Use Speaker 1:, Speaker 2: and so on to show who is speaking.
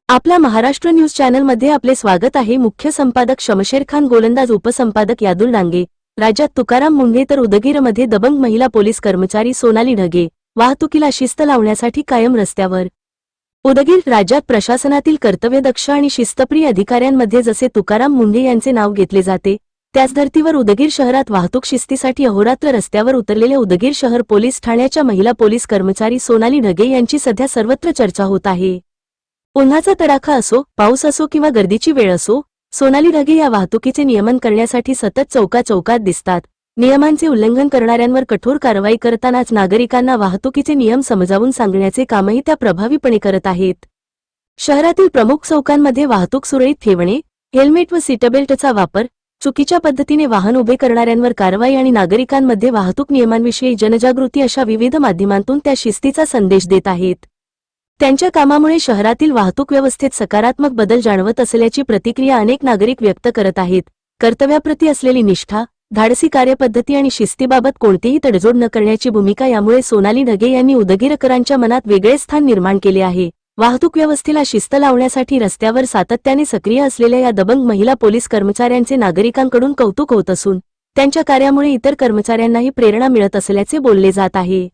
Speaker 1: आपल्या महाराष्ट्र न्यूज चॅनलमध्ये आपले स्वागत आहे। मुख्य संपादक शमशेर खान, गोलंदाज उपसंपादक यादुल डांगे। राज्यात तुकाराम मुंढे तर उदगीरमध्ये दबंग महिला पोलीस कर्मचारी सोनाली ढगे वाहतुकीला शिस्त लावण्यासाठी कायम रस्त्यावर। उदगीर राज्यात प्रशासनातील कर्तव्यदक्ष आणि शिस्तप्रिय अधिकाऱ्यांमध्ये जसे तुकाराम मुंढे यांचे नाव घेतले जाते, त्याच धर्तीवर उदगीर शहरात वाहतूक शिस्तीसाठी अहोरात्र रस्त्यावर उतरलेले उदगीर शहर पोलीस ठाण्याच्या महिला पोलीस कर्मचारी सोनाली ढगे यांची सध्या सर्वत्र चर्चा होत आहे। उन्हाचा तडाखा असो, पाऊस असो किंवा गर्दीची वेळ असो, सोनाली ढगे या वाहतुकीचे नियमन करण्यासाठी सतत चौकात दिसतात। नियमांचे उल्लंघन करणाऱ्यांवर कठोर कारवाई करतानाच नागरिकांना वाहतुकीचे नियम समजावून सांगण्याचे कामही त्या प्रभावीपणे करत आहेत। शहरातील प्रमुख चौकांमध्ये वाहतूक सुरळीत ठेवणे, हेल्मेट व सीटबेल्टचा वापर, चुकीच्या पद्धतीने वाहन उभे करणाऱ्यांवर कारवाई आणि नागरिकांमध्ये वाहतूक नियमांविषयी जनजागृती अशा विविध माध्यमांतून त्या शिस्तीचा संदेश देत आहेत। त्यांच्या कामामुळे शहरातील वाहतूक व्यवस्थेत सकारात्मक बदल जाणवत असल्याची प्रतिक्रिया अनेक नागरिक व्यक्त करत आहेत। कर्तव्याप्रती असलेली निष्ठा, धाडसी कार्यपद्धती आणि शिस्तीबाबत कोणतीही तडजोड न करण्याची भूमिका यामुळे सोनाली ढगे यांनी उदगीरकरांच्या मनात वेगळे स्थान निर्माण केले आहे। वाहतूक व्यवस्थेला शिस्त लावण्यासाठी रस्त्यावर सातत्याने सक्रिय असलेल्या या दबंग महिला पोलीस कर्मचाऱ्यांचे नागरिकांकडून कौतुक होत असून त्यांच्या कार्यामुळे इतर कर्मचाऱ्यांनाही प्रेरणा मिळत असल्याचे बोलले जात आहे।